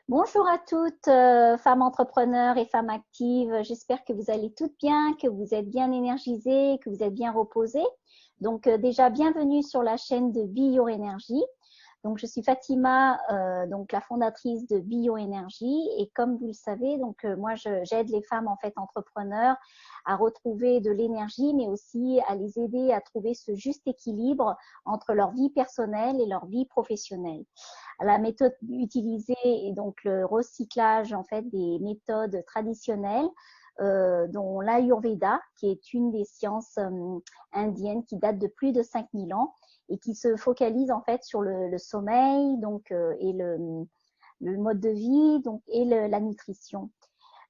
Bonjour à toutes, femmes entrepreneurs et femmes actives. J'espère que vous allez toutes bien, que vous êtes bien énergisées, que vous êtes bien reposées. Donc déjà, bienvenue sur la chaîne de Bioénergie. Donc je suis Fatima, donc la fondatrice de Bioénergie. Et comme vous le savez, donc moi j'aide les femmes en fait entrepreneurs à retrouver de l'énergie, mais aussi à les aider à trouver ce juste équilibre entre leur vie personnelle et leur vie professionnelle. La méthode utilisée est donc le recyclage en fait des méthodes traditionnelles, dont l'Ayurveda, qui est une des sciences indiennes qui date de plus de 5000 ans et qui se focalise en fait sur le sommeil donc, et le mode de vie donc, et la nutrition.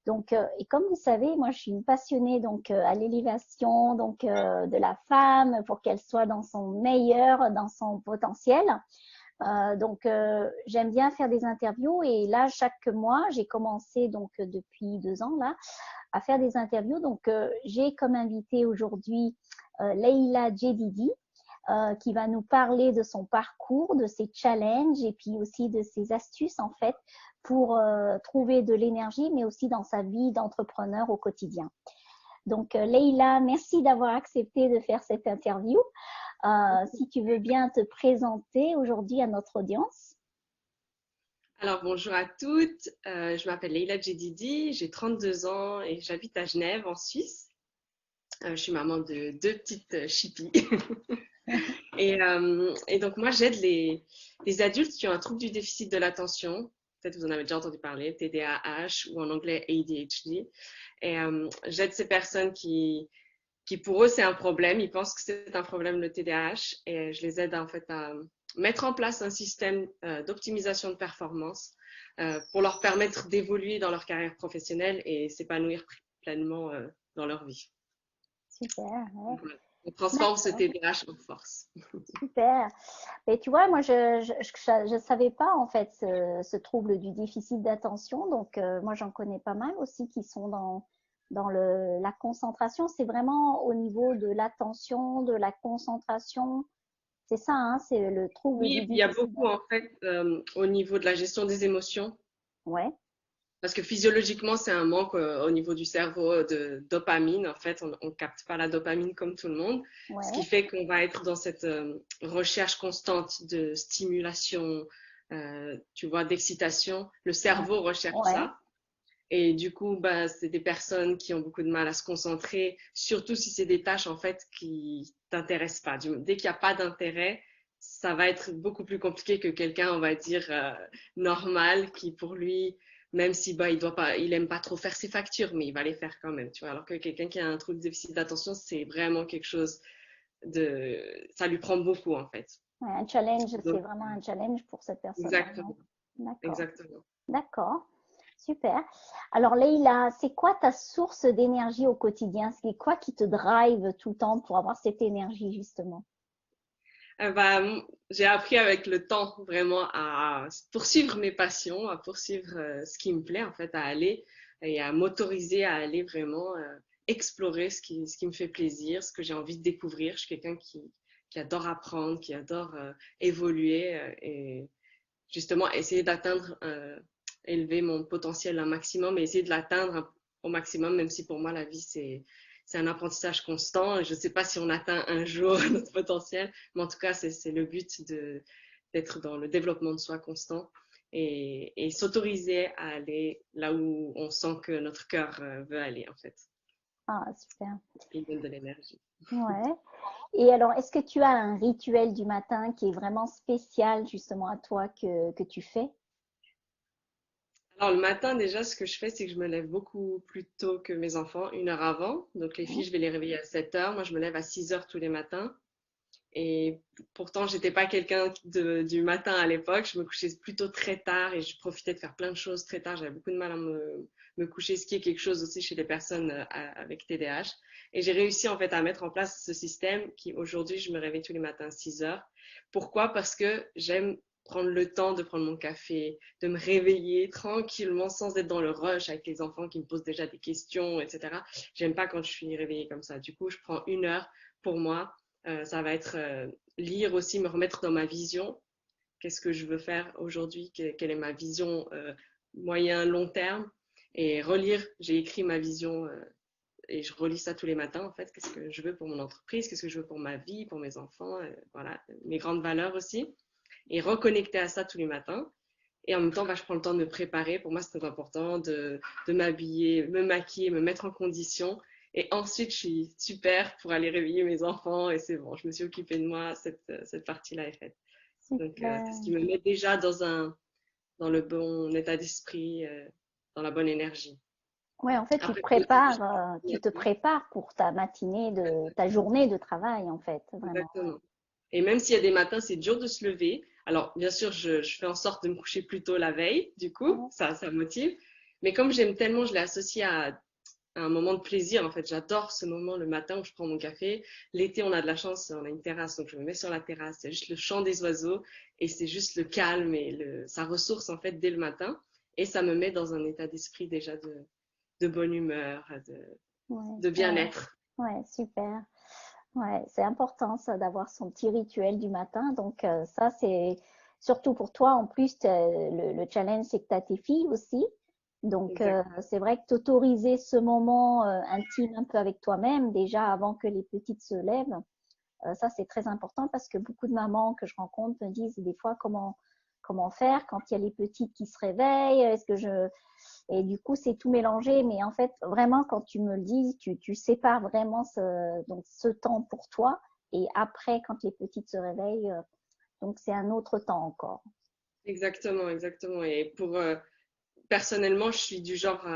Donc, et comme vous savez, moi je suis une passionnée donc à l'élévation donc de la femme pour qu'elle soit dans son meilleur, dans son potentiel. Donc, j'aime bien faire des interviews et là, chaque mois, j'ai commencé donc depuis 2 ans là à faire des interviews. Donc, j'ai comme invité aujourd'hui Leïla Djedidi qui va nous parler de son parcours, de ses challenges et puis aussi de ses astuces en fait pour trouver de l'énergie, mais aussi dans sa vie d'entrepreneur au quotidien. Donc, Leïla, merci d'avoir accepté de faire cette interview. Si tu veux bien te présenter aujourd'hui à notre audience. Alors bonjour à toutes, je m'appelle Leïla Djedidi, j'ai 32 ans et j'habite à Genève en Suisse. Je suis maman de deux petites chippies. Et donc moi j'aide les adultes qui ont un trouble du déficit de l'attention, peut-être vous en avez déjà entendu parler, TDAH ou en anglais ADHD. Et j'aide ces personnes qui pour eux c'est un problème, ils pensent que c'est un problème le TDAH et je les aide en fait à mettre en place un système d'optimisation de performance pour leur permettre d'évoluer dans leur carrière professionnelle et s'épanouir pleinement dans leur vie. Super, ouais. Voilà. On transforme ce D'accord, TDAH en force. super. Mais tu vois, moi, je savais pas en fait ce trouble du déficit d'attention. Donc, moi, j'en connais pas mal aussi qui sont dans la concentration. C'est vraiment au niveau de l'attention, de la concentration. C'est ça, hein, c'est le trouble Oui, du et puis il y a déficit beaucoup en d'attention. fait au niveau de la gestion des émotions. Ouais, Parce que physiologiquement, c'est un manque au niveau du cerveau de dopamine. En fait, on ne capte pas la dopamine comme tout le monde. Ce qui ouais, fait qu'on va être dans cette recherche constante de stimulation, tu vois, d'excitation. Le ouais, cerveau recherche ouais. ça. Et du coup, bah, c'est des personnes qui ont beaucoup de mal à se concentrer, surtout si c'est des tâches en fait qui t'intéressent pas. Dès qu'il n'y a pas d'intérêt, ça va être beaucoup plus compliqué que quelqu'un, on va dire, normal, qui pour lui, même si bah, il aime pas trop faire ses factures, mais il va les faire quand même, tu vois. Alors que quelqu'un qui a un trouble de déficit d'attention, c'est vraiment quelque chose ça lui prend beaucoup en fait. Ouais, un challenge, c'est Donc, vraiment un challenge pour cette personne-là. Ouais. exactement, D'accord, exactement. d'accord, super. Alors Leïla, c'est quoi ta source d'énergie au quotidien? C'est quoi qui te drive tout le temps pour avoir cette énergie justement? Bah, j'ai appris avec le temps vraiment à poursuivre mes passions, à poursuivre ce qui me plaît en fait, à aller et à m'autoriser à aller vraiment explorer ce qui me fait plaisir, ce que j'ai envie de découvrir. Je suis quelqu'un qui adore apprendre, qui adore évoluer et justement essayer d'atteindre, élever mon potentiel un maximum et essayer de l'atteindre au maximum, même si pour moi la vie c'est un apprentissage constant. Je ne sais pas si on atteint un jour notre potentiel, mais en tout cas c'est le but d'être dans le développement de soi constant et s'autoriser à aller là où on sent que notre cœur veut aller en fait. Ah, super. Il donne de l'énergie. Ouais. Et alors, est-ce que tu as un rituel du matin qui est vraiment spécial justement à toi que tu fais? Alors le matin déjà, ce que je fais, c'est que je me lève beaucoup plus tôt que mes enfants, 1 heure avant. Donc les filles, Hein. je vais les réveiller à 7 heures. Moi, je me lève à 6 heures tous les matins. Et pourtant, j'étais pas quelqu'un du matin à l'époque. Je me couchais plutôt très tard et je profitais de faire plein de choses très tard. J'avais beaucoup de mal à me coucher, ce qui est quelque chose aussi chez les personnes avec TDAH. Et j'ai réussi en fait à mettre en place ce système qui aujourd'hui, je me réveille tous les matins à 6 heures. Pourquoi? Parce que j'aime prendre le temps de prendre mon café, de me réveiller tranquillement sans être dans le rush avec les enfants qui me posent déjà des questions, etc. J'aime pas quand je suis réveillée comme ça. Du coup, je prends 1 heure pour moi. Ça va être lire aussi, me remettre dans ma vision. Qu'est-ce que je veux faire aujourd'hui? Quelle est ma vision moyen, long terme et relire. J'ai écrit ma vision et je relis ça tous les matins en fait. Qu'est-ce que je veux pour mon entreprise, qu'est-ce que je veux pour ma vie, pour mes enfants, voilà, mes grandes valeurs aussi. Et reconnecter à ça tous les matins. Et en même temps, bah, je prends le temps de me préparer. Pour moi, c'est très important de m'habiller, me maquiller, me mettre en condition. Et ensuite, je suis super pour aller réveiller mes enfants. Et c'est bon, je me suis occupée de moi. Cette partie-là est faite. Donc, c'est ce Super. qui me met déjà dans le bon état d'esprit, dans la bonne énergie. Ouais, en fait, Après, bien sûr, tu te prépares pour ta matinée ta journée de travail, en fait, vraiment. exactement. Et même s'il y a des matins, c'est dur de se lever. Alors, bien sûr, je fais en sorte de me coucher plus tôt la veille, du coup, Ouais, ça motive. Mais comme j'aime tellement, je l'ai associé à un moment de plaisir. En fait, j'adore ce moment le matin où je prends mon café. L'été, on a de la chance, on a une terrasse, donc je me mets sur la terrasse. C'est juste le chant des oiseaux et c'est juste le calme et ça ressource en fait dès le matin. Et ça me met dans un état d'esprit déjà de bonne humeur, ouais, de ouais, bien-être. ouais, super. Ouais, c'est important ça d'avoir son petit rituel du matin. Donc ça, c'est surtout pour toi. En plus, le challenge, c'est que tu as tes filles aussi. Donc Exact. c'est vrai que t'autoriser ce moment intime un peu avec toi-même déjà avant que les petites se lèvent, ça c'est très important parce que beaucoup de mamans que je rencontre me disent des fois comment faire quand il y a les petites qui se réveillent. Est-ce que je et du coup, c'est tout mélangé. Mais en fait, vraiment, quand tu me le dis, tu sépares vraiment donc ce temps pour toi. Et après, quand les petites se réveillent, donc c'est un autre temps encore. Exactement, exactement. Et personnellement, je suis du genre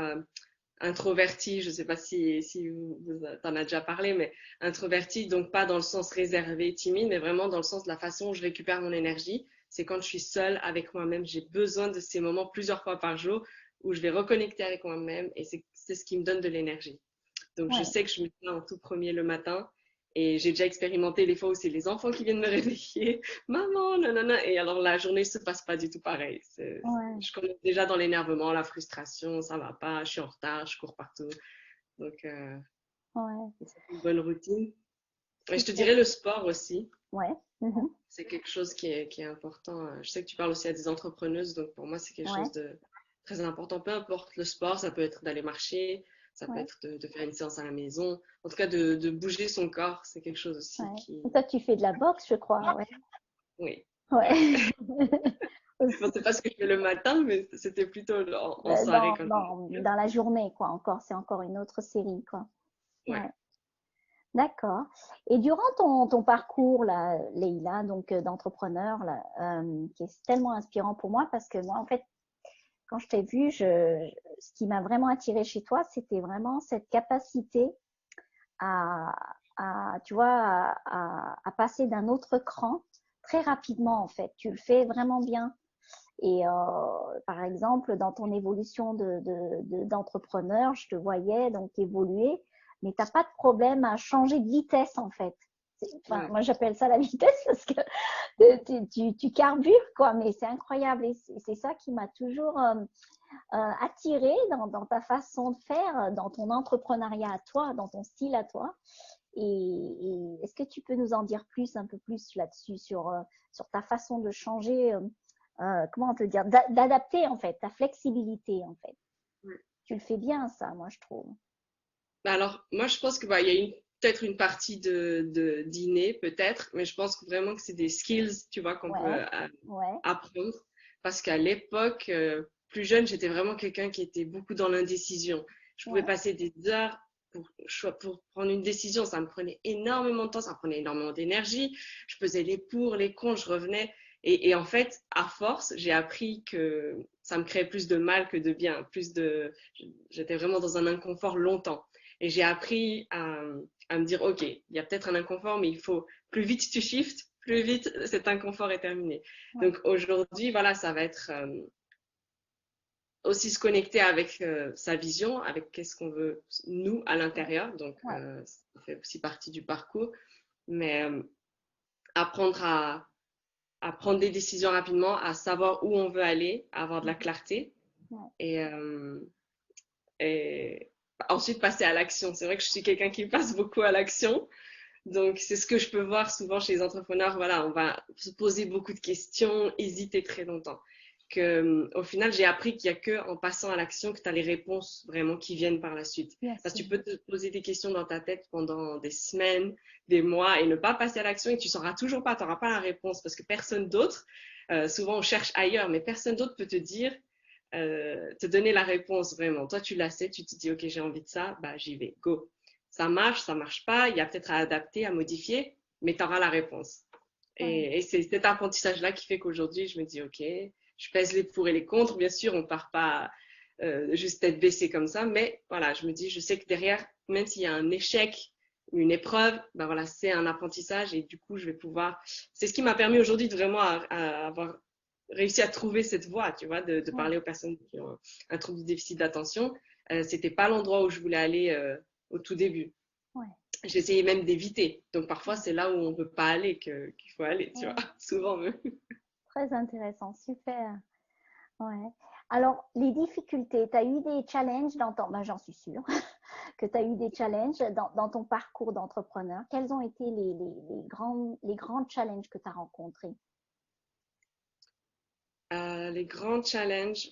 introverti. Je ne sais pas si vous t'en as déjà parlé, mais introverti, donc pas dans le sens réservé, timide, mais vraiment dans le sens de la façon où je récupère mon énergie. C'est quand je suis seule avec moi-même. J'ai besoin de ces moments plusieurs fois par jour où je vais reconnecter avec moi-même et c'est ce qui me donne de l'énergie. Donc, je Ouais, sais que je mets ça en tout premier le matin. Et j'ai déjà expérimenté les fois où c'est les enfants qui viennent me réveiller. Maman, nanana. Et alors, la journée ne se passe pas du tout pareil. ouais, Je commence déjà dans l'énervement, la frustration, ça va pas, je suis en retard, je cours partout. Donc, ouais, c'est une bonne routine. Et je te super. dirais le sport aussi. Ouais, mhm, C'est quelque chose qui est important. Je sais que tu parles aussi à des entrepreneuses, donc pour moi, c'est quelque ouais, chose de très important. Peu importe le sport, ça peut être d'aller marcher, ça peut ouais, être de faire une séance à la maison. En tout cas, de bouger son corps, c'est quelque chose aussi ouais. qui... Et toi, tu fais de la boxe, je crois. Ouais, Oui, ouais. ouais. Bon, Aussi. c'est pas ce que je fais le matin, mais c'était plutôt en soirée quand je... Dans la journée, quoi. Encore, c'est encore une autre série, quoi. Ouais. Ouais. D'accord. Et durant ton parcours, là, Leïla, donc d'entrepreneur, là, qui est tellement inspirant pour moi, parce que moi, en fait, quand je t'ai vu, ce qui m'a vraiment attiré chez toi, c'était vraiment cette capacité à, tu vois, à passer d'un autre cran très rapidement, en fait. Tu le fais vraiment bien. Et par exemple, dans ton évolution d'entrepreneur, je te voyais donc évoluer, mais tu n'as pas de problème à changer de vitesse en fait. Enfin, Ouais. moi j'appelle ça la vitesse parce que tu carbures quoi, mais c'est incroyable et c'est ça qui m'a toujours attiré dans ta façon de faire, dans ton entrepreneuriat à toi, dans ton style à toi. Et est-ce que tu peux nous en dire plus, un peu plus là-dessus, sur ta façon de changer comment te dire, d'adapter en fait, ta flexibilité en fait. Ouais. Tu le fais bien ça, moi je trouve. Bah alors, moi, je pense que bah, il y a peut-être une partie de d'inné, peut-être, mais je pense que vraiment que c'est des skills, tu vois, qu'on peut Ouais, ouais, apprendre. Parce qu'à l'époque, plus jeune, j'étais vraiment quelqu'un qui était beaucoup dans l'indécision. Je pouvais ouais, passer des heures pour prendre une décision. Ça me prenait énormément de temps, ça me prenait énormément d'énergie. Je faisais les pour, les contre, je revenais. Et en fait, à force, j'ai appris que ça me créait plus de mal que de bien. J'étais vraiment dans un inconfort longtemps. Et j'ai appris à me dire, OK, il y a peut-être un inconfort, mais il faut, plus vite tu shifts, plus vite cet inconfort est terminé. ouais, Donc aujourd'hui, voilà, ça va être aussi se connecter avec sa vision, avec qu'est-ce qu'on veut nous à ouais, l'intérieur. Donc ouais, ça fait aussi partie du parcours. Mais apprendre à prendre des décisions rapidement, à savoir où on veut aller, à avoir de la clarté. ouais, Et, et ensuite passer à l'action. C'est vrai que je suis quelqu'un qui passe beaucoup à l'action. Donc, c'est ce que je peux voir souvent chez les entrepreneurs. Voilà, on va se poser beaucoup de questions, hésiter très longtemps. que, au final, j'ai appris qu'il n'y a que en passant à l'action que tu as les réponses vraiment qui viennent par la suite. Bien Parce que sûr. tu peux te poser des questions dans ta tête pendant des semaines, des mois et ne pas passer à l'action et tu ne sauras toujours pas, tu n'auras pas la réponse parce que personne d'autre, souvent on cherche ailleurs, mais personne d'autre peut te dire, te donner la réponse vraiment. Toi, tu la sais, tu te dis, OK, j'ai envie de ça, bah, j'y vais, go. Ça marche pas, il y a peut-être à adapter, à modifier, mais tu auras la réponse. Ouais. Et c'est cet apprentissage-là qui fait qu'aujourd'hui, je me dis, OK, je pèse les pour et les contre. Bien sûr, on part pas juste tête baissée comme ça, mais voilà, je me dis, je sais que derrière, même s'il y a un échec, une épreuve, ben voilà, c'est un apprentissage et du coup, je vais pouvoir. C'est ce qui m'a permis aujourd'hui de vraiment avoir réussi à trouver cette voie, tu vois, de Ouais. parler aux personnes qui ont un trouble du déficit d'attention. C'était pas l'endroit où je voulais aller au tout début. Ouais. J'essayais même d'éviter. Donc parfois, c'est là où on ne peut pas aller qu'il faut aller, tu vois, Ouais. souvent même. Très intéressant, super. Ouais. Alors, les difficultés, tu as eu des challenges dans ton, ben, j'en suis sûre que tu as eu des challenges dans ton parcours d'entrepreneur. Quels ont été les grands challenges que tu as rencontrés Les grands challenges,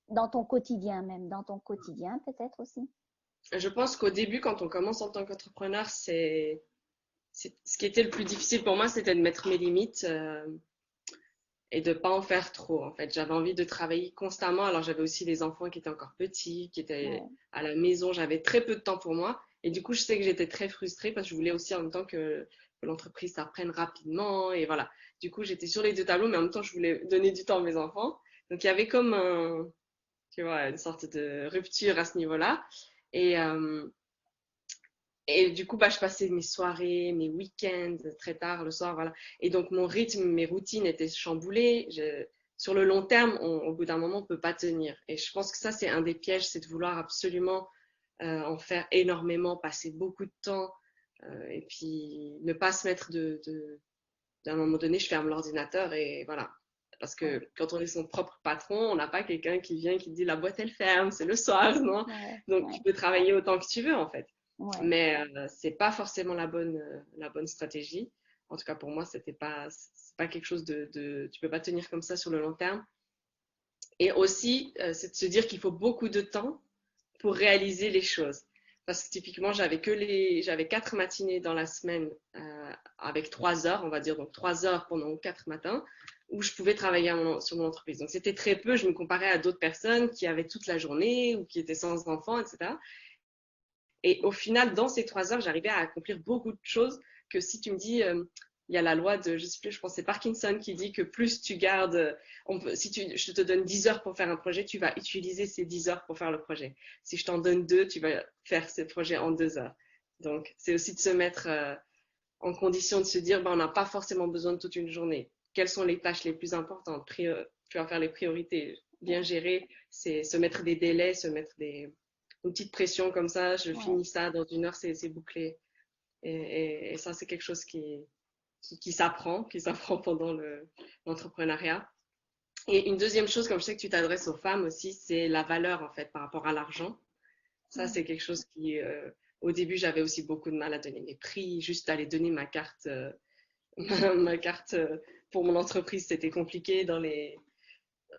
dans ton quotidien même, dans ton quotidien peut-être aussi? je pense qu'au début, quand on commence en tant qu'entrepreneur, ce qui était le plus difficile pour moi, c'était de mettre mes limites et de pas en faire trop. En fait, j'avais envie de travailler constamment. Alors j'avais aussi les enfants qui étaient encore petits, qui étaient Ouais. à la maison. J'avais très peu de temps pour moi. Et du coup, je sais que j'étais très frustrée parce que je voulais aussi en même temps que l'entreprise s'apprenne rapidement. Et voilà. Du coup, j'étais sur les deux tableaux, mais en même temps, je voulais donner du temps à mes enfants. Donc il y avait comme tu vois, une sorte de rupture à ce niveau-là. Et, euh, et du coup, bah, je passais mes soirées, mes week-ends très tard le soir, voilà. Et donc, mon rythme, mes routines étaient chamboulées. Sur le long terme, au bout d'un moment, on ne peut pas tenir. Et je pense que ça, c'est un des pièges, c'est de vouloir absolument en faire énormément, passer beaucoup de temps, et puis ne pas se mettre d'un moment donné, je ferme l'ordinateur et voilà. Parce Ouais. que quand on est son propre patron, on n'a pas quelqu'un qui vient qui dit la boîte elle ferme, c'est le soir, non? Ouais. Donc tu Ouais. peux travailler autant que tu veux en fait. Ouais. Mais c'est pas forcément la bonne stratégie. En tout cas pour moi, c'est pas quelque chose tu peux pas tenir comme ça sur le long terme. Et aussi, c'est de se dire qu'il faut beaucoup de temps pour réaliser les choses. Parce que typiquement, j'avais 4 matinées dans la semaine avec 3 heures, on va dire, donc 3 heures pendant 4 matins, où je pouvais travailler sur mon entreprise. Donc c'était très peu, je me comparais à d'autres personnes qui avaient toute la journée ou qui étaient sans enfants, etc. Et au final, dans ces 3 heures, j'arrivais à accomplir beaucoup de choses que si tu me dis, il y a la loi de, je sais plus, je pense que c'est Parkinson qui dit que plus tu gardes, si je te donne 10 heures pour faire un projet, tu vas utiliser ces 10 heures pour faire le projet. Si je t'en donne 2, tu vas faire ce projet en 2 heures. Donc, c'est aussi de se mettre en condition de se dire, ben, on n'a pas forcément besoin de toute une journée. Quelles sont les tâches les plus importantes? Tu vas faire les priorités. Bien gérer, c'est se mettre des délais, se mettre une petite pression comme ça. Je Ouais. finis ça dans 1 heure, c'est bouclé. Et ça, c'est quelque chose qui s'apprend pendant l'entrepreneuriat. Et une deuxième chose, comme je sais que tu t'adresses aux femmes aussi, c'est la valeur en fait par rapport à l'argent. Ça, Ouais. c'est quelque chose au début, j'avais aussi beaucoup de mal à donner mes prix, juste aller donner ma carte, ma carte pour mon entreprise, c'était compliqué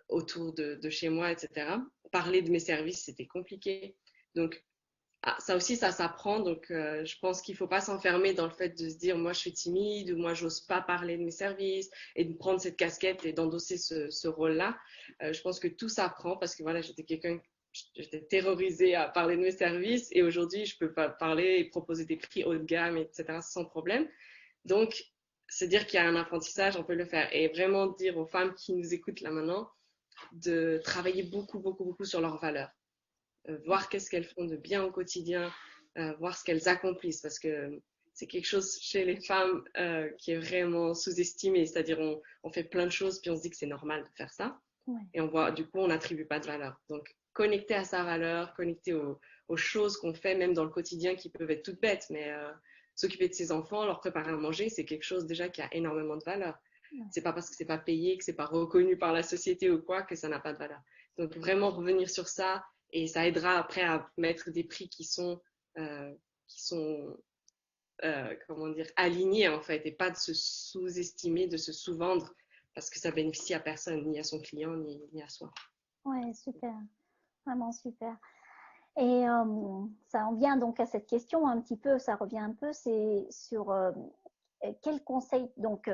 autour de chez moi, etc. Parler de mes services, c'était compliqué. Donc, ça aussi, ça s'apprend. Donc, je pense qu'il ne faut pas s'enfermer dans le fait de se dire, moi, je suis timide ou moi, j'ose pas parler de mes services et de prendre cette casquette et d'endosser ce rôle-là. Je pense que tout s'apprend parce que voilà, j'étais terrorisée à parler de mes services et aujourd'hui, je peux pas parler et proposer des prix haut de gamme, etc. sans problème. Donc, se dire qu'il y a un apprentissage, on peut le faire. Et vraiment dire aux femmes qui nous écoutent là maintenant de travailler beaucoup, beaucoup, beaucoup sur leurs valeurs. Voir qu'est-ce qu'elles font de bien au quotidien, voir ce qu'elles accomplissent, parce que c'est quelque chose chez les femmes qui est vraiment sous-estimé, c'est-à-dire on fait plein de choses, puis on se dit que c'est normal de faire ça, Ouais. et du coup, on n'attribue pas de valeur. Donc, connecter à sa valeur, connecter aux choses qu'on fait, même dans le quotidien, qui peuvent être toutes bêtes, mais s'occuper de ses enfants, leur préparer à manger, c'est quelque chose déjà qui a énormément de valeur. Ouais. C'est pas parce que c'est pas payé, que c'est pas reconnu par la société ou quoi, que ça n'a pas de valeur. Donc, vraiment revenir sur ça, et ça aidera après à mettre des prix euh, qui sont comment dire, alignés en fait, et pas de se sous-estimer, de se sous-vendre parce que ça bénéficie à personne, ni à son client, ni à soi. Ouais, super. Vraiment super. Et ça en vient donc à cette question un petit peu, ça revient un peu, c'est sur quel conseil, donc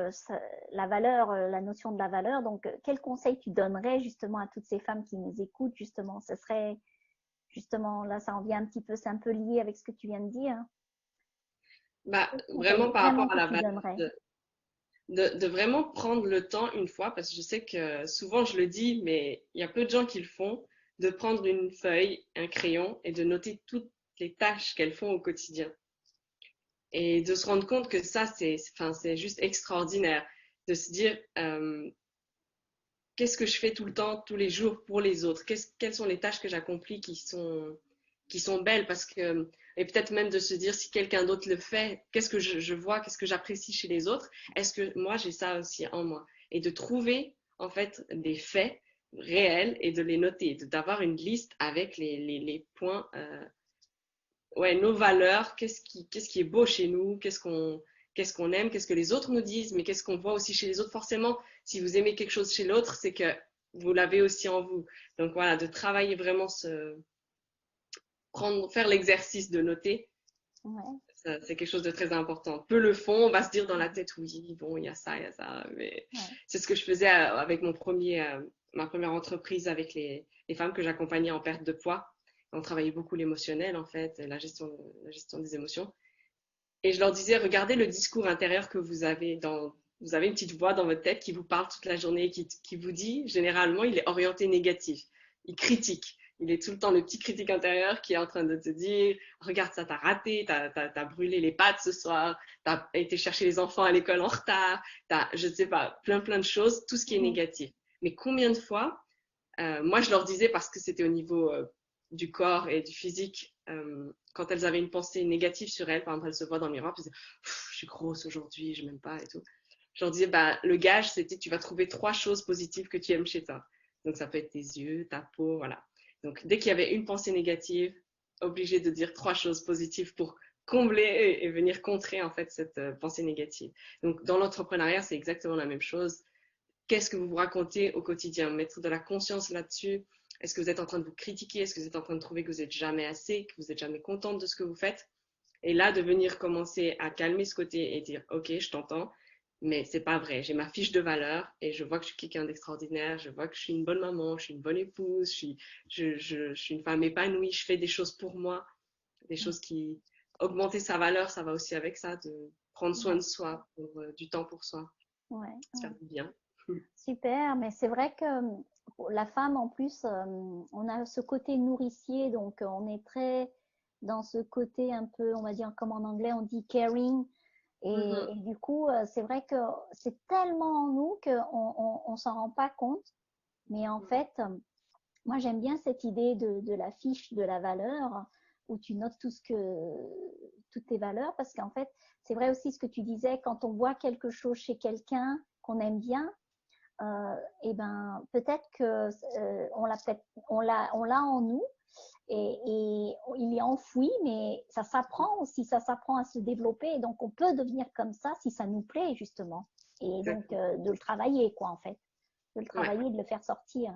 la valeur, la notion de la valeur, donc quel conseil tu donnerais justement à toutes ces femmes qui nous écoutent, justement, ce serait justement, là ça en vient un petit peu, c'est un peu lié avec ce que tu viens de dire. Bah, Quel conseil vraiment par vraiment rapport à que la tu valeur, donnerais? de vraiment prendre le temps une fois, parce que je sais que souvent je le dis, mais il y a peu de gens qui le font, de prendre une feuille, un crayon et de noter toutes les tâches qu'elles font au quotidien. Et de se rendre compte que ça, enfin, c'est juste extraordinaire. De se dire, qu'est-ce que je fais tout le temps, tous les jours pour les autres? Quelles sont les tâches que j'accomplis qui sont belles? Parce que, et peut-être même de se dire si quelqu'un d'autre le fait, qu'est-ce que je vois, qu'est-ce que j'apprécie chez les autres? Est-ce que moi, j'ai ça aussi en moi? Et de trouver, en fait, des faits réels et de les noter, d'avoir une liste avec les points, ouais, nos valeurs, qu'est-ce qui est beau chez nous, qu'est-ce qu'on aime, qu'est-ce que les autres nous disent, mais qu'est-ce qu'on voit aussi chez les autres. Forcément, si vous aimez quelque chose chez l'autre, c'est que vous l'avez aussi en vous. Donc voilà, de travailler vraiment faire l'exercice de noter, Ouais, c'est quelque chose de très important. Peu le font, on va se dire dans la tête, oui, bon, il y a ça, mais ouais, c'est ce que je faisais avec ma première entreprise avec les femmes que j'accompagnais en perte de poids. On travaillait beaucoup l'émotionnel, en fait, la gestion des émotions. Et je leur disais, regardez le discours intérieur que vous avez vous avez une petite voix dans votre tête qui vous parle toute la journée, qui vous dit, généralement, il est orienté négatif. Il critique. Il est tout le temps le petit critique intérieur qui est en train de te dire, regarde ça, t'as raté, t'as brûlé les pattes ce soir, t'as été chercher les enfants à l'école en retard, je ne sais pas, plein de choses, tout ce qui est mhm, négatif. Mais combien de fois, moi je leur disais parce que c'était au niveau du corps et du physique, quand elles avaient une pensée négative sur elles, par exemple, elles se voient dans le miroir, puis elles disaient, je suis grosse aujourd'hui, je m'aime pas et tout. Je leur disais, bah, le gage, c'était tu vas trouver 3 choses positives que tu aimes chez toi. Donc, ça peut être tes yeux, ta peau, voilà. Donc, dès qu'il y avait une pensée négative, obligé de dire 3 choses positives pour combler et venir contrer, en fait, cette pensée négative. Donc, dans l'entrepreneuriat, c'est exactement la même chose. Qu'est-ce que vous vous racontez au quotidien? Mettre de la conscience là-dessus. Est-ce que vous êtes en train de vous critiquer? Est-ce que vous êtes en train de trouver que vous n'êtes jamais assez, que vous n'êtes jamais contente de ce que vous faites? Et là, de venir commencer à calmer ce côté et dire, OK, je t'entends, mais c'est pas vrai. J'ai ma fiche de valeur et je vois que je suis quelqu'un d'extraordinaire. Je vois que je suis une bonne maman, je suis une bonne épouse, je suis une femme épanouie. Je fais des choses pour moi, des choses qui augmenter sa valeur, ça va aussi avec ça, de prendre soin ouais, de soi, du temps pour soi, ouais, se ouais. faire du bien. Super, mais c'est vrai que pour la femme, en plus, on a ce côté nourricier, donc on est très dans ce côté un peu, on va dire, comme en anglais, on dit caring. Et du coup, c'est vrai que c'est tellement en nous qu'on s'en rend pas compte. Mais en fait, moi, j'aime bien cette idée de la fiche de la valeur où tu notes toutes tes valeurs parce qu'en fait, c'est vrai aussi ce que tu disais, quand on voit quelque chose chez quelqu'un qu'on aime bien, et ben peut-être que on l'a en nous et il est enfoui, mais ça s'apprend aussi, ça s'apprend à se développer. Et donc on peut devenir comme ça si ça nous plaît justement. Et donc Exactement. de le travailler quoi en fait, de le Ouais, travailler, de le faire sortir.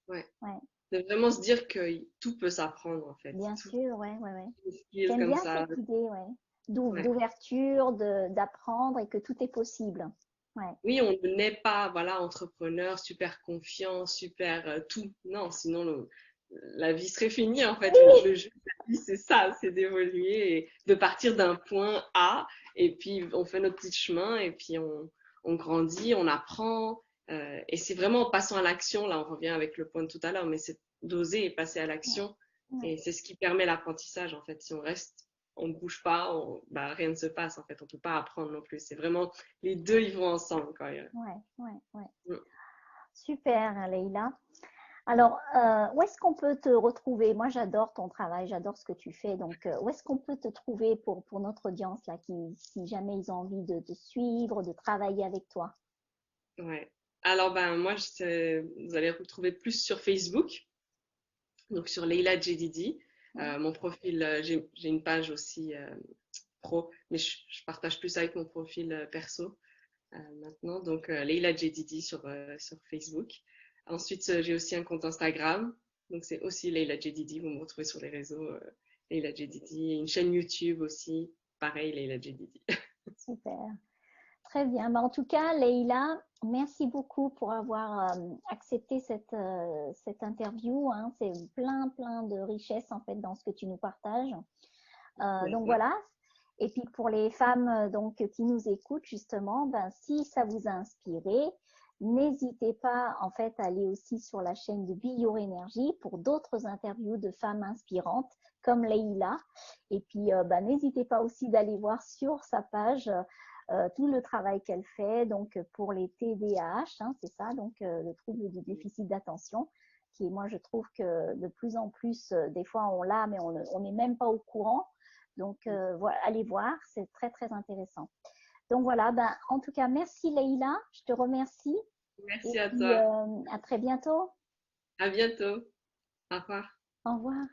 ouais. Ouais, De vraiment se dire que tout peut s'apprendre, en fait. bien Tout sûr, ouais, ouais, ouais. est skill J'aime comme bien ça. cette idée, ouais, Ouais. d'ouverture, d'apprendre et que tout est possible. Ouais, Oui, on ne naît pas, voilà, entrepreneur, super confiant, super tout. Non, sinon la vie serait finie, en fait. Le jeu de la vie, c'est ça, c'est d'évoluer et de partir d'un point A et puis on fait notre petit chemin et puis on grandit, on apprend. Et c'est vraiment en passant à l'action, là on revient avec le point de tout à l'heure, mais c'est d'oser et passer à ouais, l'action. ouais. Et c'est ce qui permet l'apprentissage, en fait. Si on reste, on ne bouge pas, bah, rien ne se passe, en fait. On ne peut pas apprendre non plus. C'est vraiment, les deux, ils vont ensemble, quoi. Ouais, ouais, ouais. Mm. Super, Leïla. Alors, où est-ce qu'on peut te retrouver? Moi, j'adore ton travail, j'adore ce que tu fais. Donc, où est-ce qu'on peut te trouver pour notre audience là, si jamais ils ont envie de te suivre, de travailler avec toi? Ouais. Alors, ben, moi, vous allez retrouver plus sur Facebook, donc sur Leila Jedidi. Ouais, Mon profil, j'ai une page aussi pro, mais je partage plus avec mon profil perso. maintenant. Donc, Leila Jedidi sur Facebook. Ensuite, j'ai aussi un compte Instagram. Donc, c'est aussi Leila Jedidi. Vous me retrouvez sur les réseaux Leila Jedidi. Et une chaîne YouTube aussi. Pareil, Leila Jedidi. Super. Très bien. Bah, en tout cas, Leïla, merci beaucoup pour avoir accepté cette interview, hein. C'est plein de richesses en fait dans ce que tu nous partages. Donc D'accord. voilà. Et puis pour les femmes donc qui nous écoutent justement, ben, si ça vous a inspiré, n'hésitez pas en fait à aller aussi sur la chaîne de Be Your Energy pour d'autres interviews de femmes inspirantes comme Leïla. Et puis ben, n'hésitez pas aussi d'aller voir sur sa page tout le travail qu'elle fait donc pour les TDAH, hein, c'est ça, donc le trouble du déficit d'attention, qui moi je trouve que de plus en plus, des fois on l'a, mais on n'est même pas au courant. Donc voilà, allez voir, c'est très intéressant. Donc voilà, ben, en tout cas, merci Leïla, je te remercie et Merci à puis toi. à très bientôt. À bientôt. Au revoir. Au revoir.